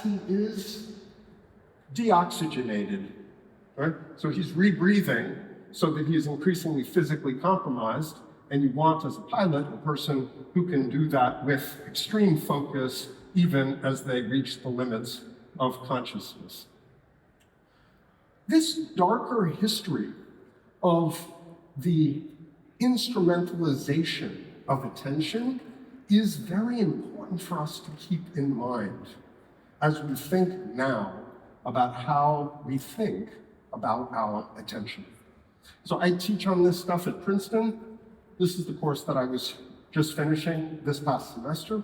he is deoxygenated, right? So he's rebreathing so that he's increasingly physically compromised, and you want, as a pilot, a person who can do that with extreme focus, even as they reach the limits of consciousness. This darker history of the instrumentalization of attention is very important for us to keep in mind as we think now about how we think about our attention. So I teach on this stuff at Princeton. This is the course that I was just finishing this past semester.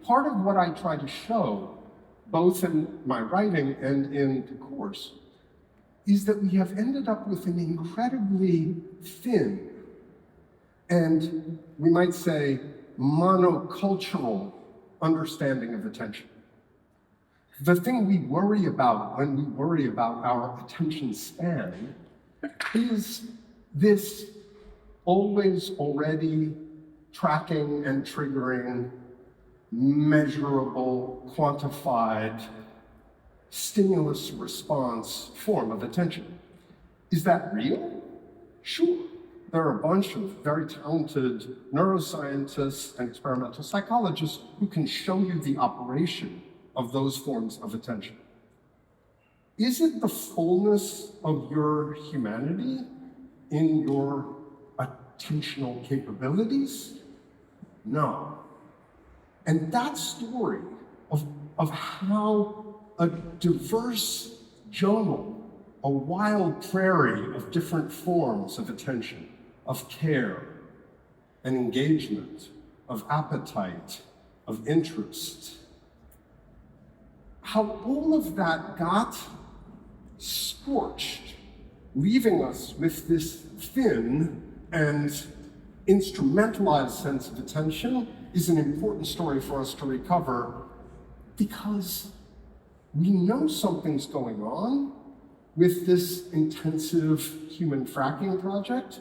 Part of what I try to show, both in my writing and in the course, is that we have ended up with an incredibly thin and, we might say, monocultural understanding of attention. The thing we worry about when we worry about our attention span is this always already tracking and triggering, measurable, quantified, stimulus response form of attention. Is that real? Sure. There are a bunch of very talented neuroscientists and experimental psychologists who can show you the operation of those forms of attention. Is it the fullness of your humanity in your attentional capabilities? No. And that story of how a diverse jungle, a wild prairie of different forms of attention, of care and engagement, of appetite, of interest, how all of that got scorched, leaving us with this thin and instrumentalized sense of attention is an important story for us to recover, because we know something's going on with this intensive human fracking project,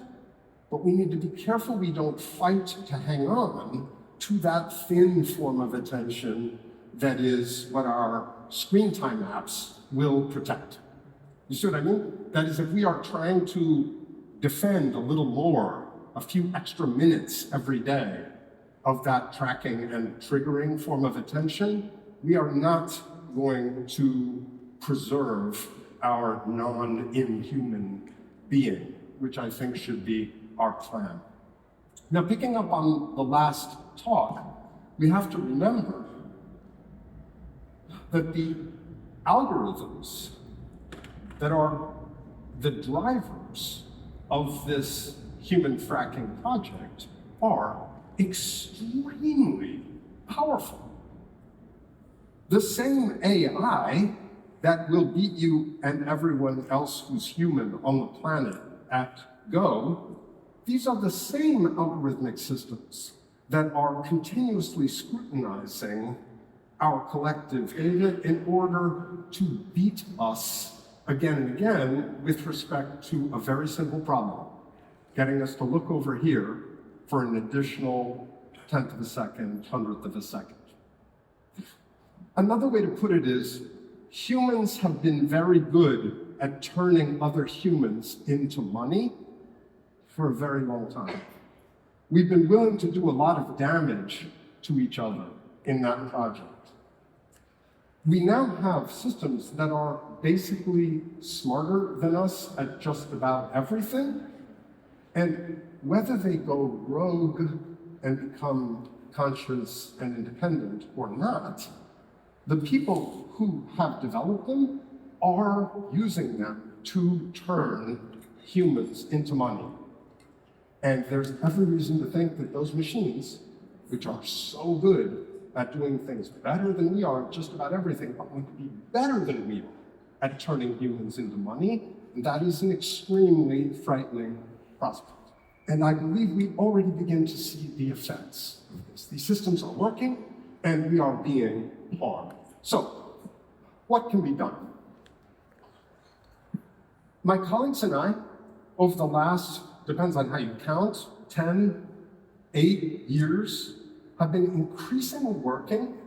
but we need to be careful we don't fight to hang on to that thin form of attention that is what our screen time apps will protect. You see what I mean? That is, if we are trying to defend a little more, a few extra minutes every day of that tracking and triggering form of attention, we are not going to preserve our non-inhuman being, which I think should be our plan. Now, picking up on the last talk, we have to remember that the algorithms that are the drivers of this human fracking project are extremely powerful. The same AI that will beat you and everyone else who's human on the planet at Go, these are the same algorithmic systems that are continuously scrutinizing our collective data in order to beat us again and again with respect to a very simple problem, getting us to look over here for an additional 10th of a second, 100th of a second. Another way to put it is, humans have been very good at turning other humans into money for a very long time. We've been willing to do a lot of damage to each other in that project. We now have systems that are basically smarter than us at just about everything, and whether they go rogue and become conscious and independent or not, the people who have developed them are using them to turn humans into money. And there's every reason to think that those machines, which are so good at doing things better than we are, just about everything, are going to be better than we are at turning humans into money. And that is an extremely frightening prospect. And I believe we already begin to see the effects of this. These systems are working, and we are being harmed. So, what can be done? My colleagues and I, over the last, depends on how you count, 10, 8 years, have been increasingly working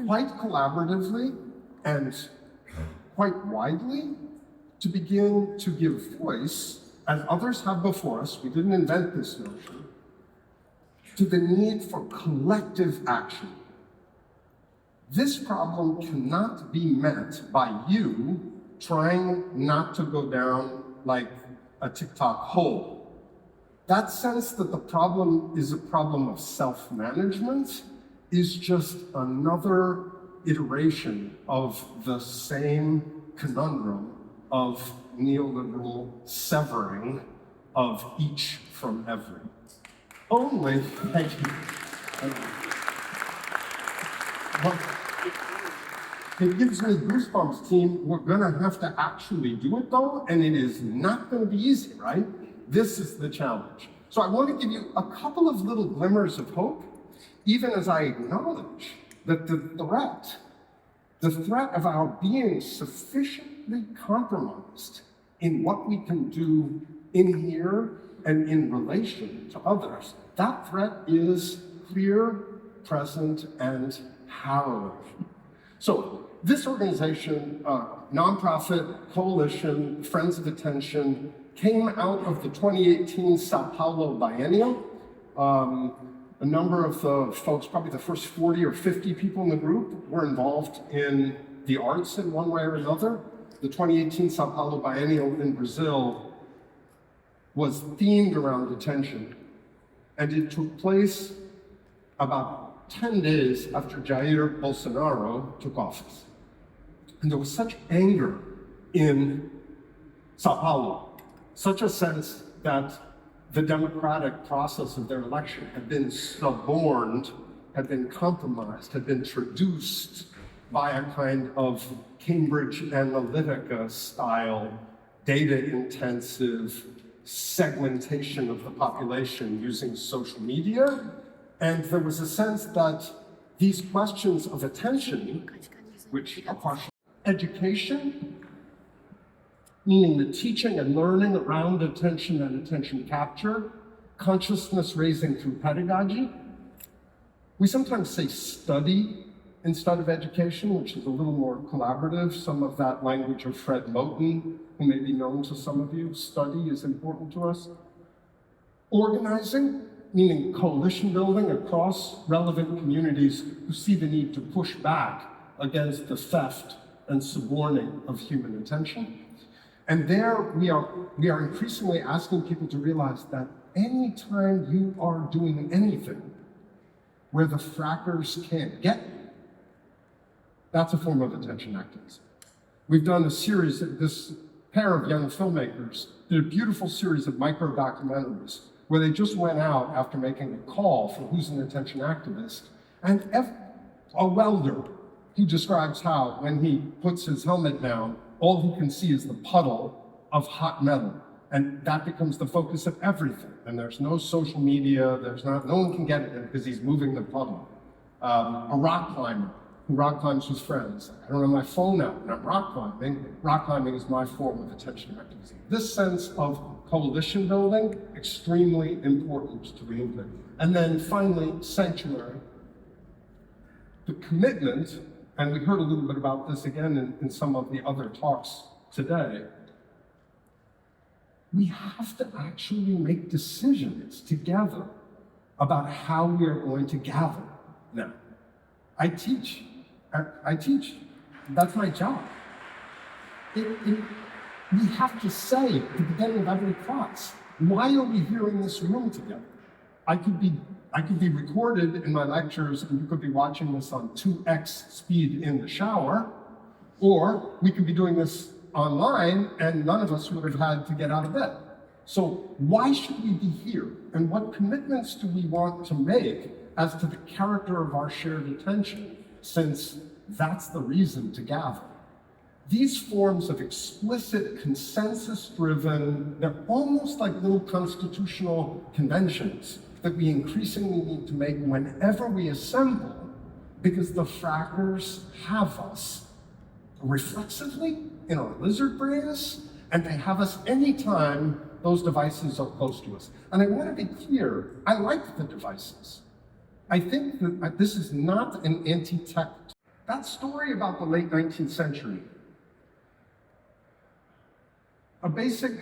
quite collaboratively and quite widely to begin to give voice, as others have before us, we didn't invent this notion, to the need for collective action. This problem cannot be met by you trying not to go down like a TikTok hole. That sense that the problem is a problem of self-management is just another iteration of the same conundrum of neoliberal severing of each from every. Only, thank you. But it gives me goosebumps, team. We're gonna have to actually do it though, and it is not gonna be easy, right? This is the challenge. So I want to give you a couple of little glimmers of hope, even as I acknowledge that the threat of our being sufficiently compromised in what we can do in here and in relation to others, that threat is clear, present, and harrowing. So this organization, nonprofit coalition, Friends of Attention, came out of the 2018 Sao Paulo biennial. A number of the folks, probably the first 40 or 50 people in the group, were involved in the arts in one way or another. The 2018 Sao Paulo biennial in Brazil was themed around attention, and it took place about 10 days after Jair Bolsonaro took office. And there was such anger in Sao Paulo, such a sense that the democratic process of their election had been suborned, had been compromised, had been traduced by a kind of Cambridge Analytica style, data-intensive segmentation of the population using social media. And there was a sense that these questions of attention, which are partial education, meaning the teaching and learning around attention and attention capture, consciousness raising through pedagogy. We sometimes say study instead of education, which is a little more collaborative. Some of that language of Fred Moten, who may be known to some of you. Study is important to us. Organizing, meaning coalition building across relevant communities who see the need to push back against the theft and suborning of human attention. And there we are increasingly asking people to realize that anytime you are doing anything where the frackers can't get you, that's a form of attention activism. We've done a series, this pair of young filmmakers did a beautiful series of micro documentaries where they just went out after making a call for who's an attention activist, and a welder who describes how when he puts his helmet down, all he can see is the puddle of hot metal. And that becomes the focus of everything. And there's no social media, no one can get it because he's moving the puddle. A rock climber who rock climbs with friends. I don't have my phone out and I'm rock climbing. Rock climbing is my form of attention activism. This sense of coalition building, extremely important to the movement. And then finally, sanctuary. The commitment, and we heard a little bit about this again in some of the other talks today, we have to actually make decisions together about how we are going to gather. Now, I teach. That's my job. We have to say at the beginning of every class, why are we here in this room together? I could be recorded in my lectures and you could be watching this on 2x speed in the shower, or we could be doing this online and none of us would have had to get out of bed. So why should we be here? And what commitments do we want to make as to the character of our shared attention, since that's the reason to gather? These forms of explicit, consensus-driven, they're almost like little constitutional conventions that we increasingly need to make whenever we assemble, because the frackers have us reflexively in our lizard brains, and they have us anytime those devices are close to us. And I want to be clear, I like the devices. I think that this is not an anti-tech. That story about the late 19th century, a basic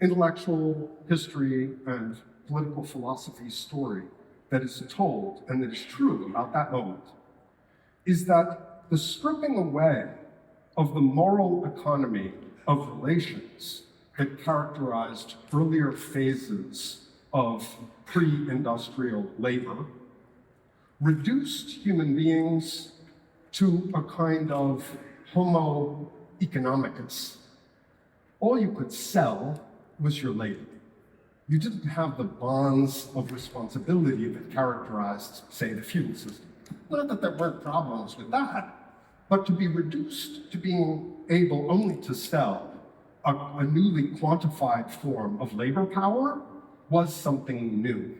intellectual history and political philosophy story that is told and that is true about that moment, is that the stripping away of the moral economy of relations that characterized earlier phases of pre-industrial labor reduced human beings to a kind of homo economicus. All you could sell was your labor. You didn't have the bonds of responsibility that characterized, say, the feudal system. Not that there weren't problems with that, but to be reduced to being able only to sell a newly quantified form of labor power was something new.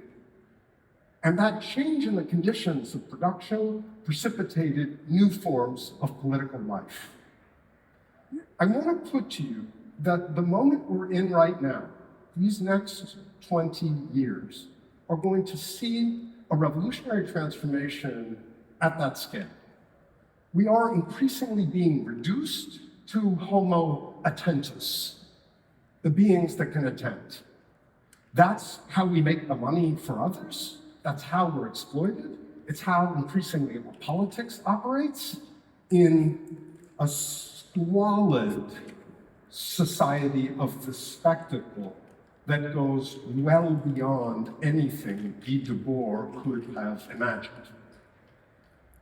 And that change in the conditions of production precipitated new forms of political life. I want to put to you that the moment we're in right now, these next 20 years, are going to see a revolutionary transformation at that scale. We are increasingly being reduced to homo attentus, the beings that can attend. That's how we make the money for others. That's how we're exploited. It's how increasingly our politics operates in a squalid society of the spectacle that goes well beyond anything Guy Debord could have imagined.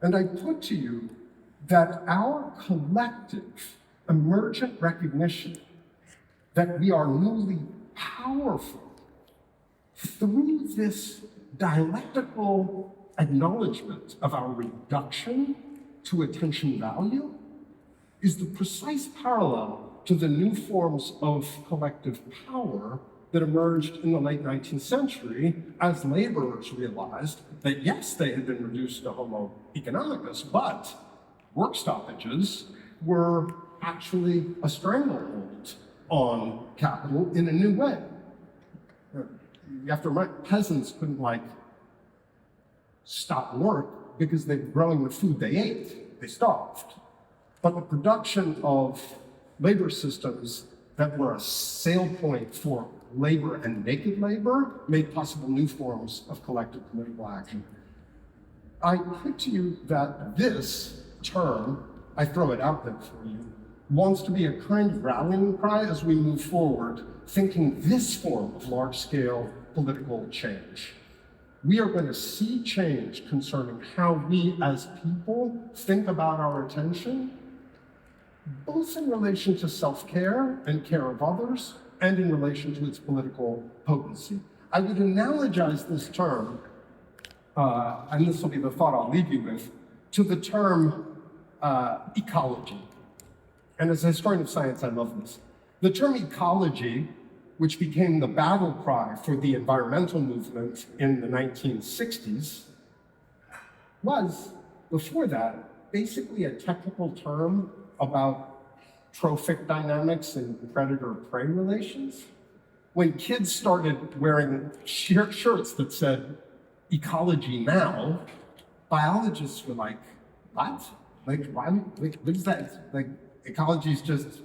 And I put to you that our collective emergent recognition that we are newly powerful through this dialectical acknowledgement of our reduction to attention value is the precise parallel to the new forms of collective power that emerged in the late 19th century as laborers realized that, yes, they had been reduced to homo economicus, but work stoppages were actually a stranglehold on capital in a new way. You have to remember, peasants couldn't stop work because they were growing the food they ate. They starved. But the production of labor systems that were a sale point for labor and naked labor made possible new forms of collective political action. I put to you that this term, I throw it out there for you, wants to be a kind of rallying cry as we move forward, thinking this form of large-scale political change. We are going to see change concerning how we as people think about our attention, both in relation to self-care and care of others, and in relation to its political potency. I would analogize this term, and this will be the thought I'll leave you with, to the term ecology. And as a historian of science, I love this. The term ecology, which became the battle cry for the environmental movement in the 1960s, was, before that, basically a technical term about trophic dynamics and predator-prey relations. When kids started wearing shirts that said, ecology now, biologists were like, what? Why, what is that? Ecology is just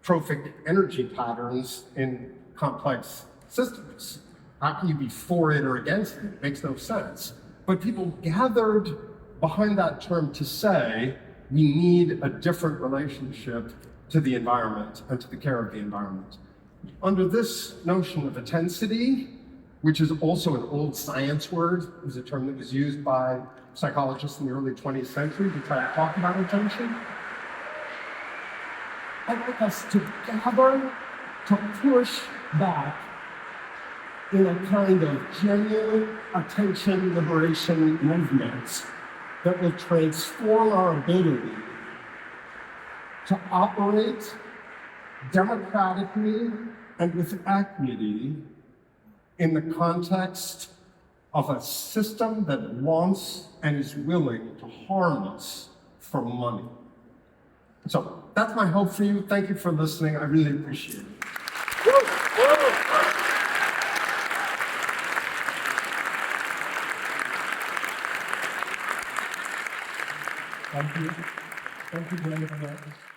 trophic energy patterns in complex systems. How can you be for it or against it? It makes no sense. But people gathered behind that term to say, we need a different relationship to the environment and to the care of the environment. Under this notion of intensity, which is also an old science word, it was a term that was used by psychologists in the early 20th century to try to talk about attention, I'd like us to gather to push back in a kind of genuine attention liberation movement that will transform our ability to operate democratically and with equity in the context of a system that wants and is willing to harm us for money. So that's my hope for you. Thank you for listening. I really appreciate it. Thank you. Thank you very much.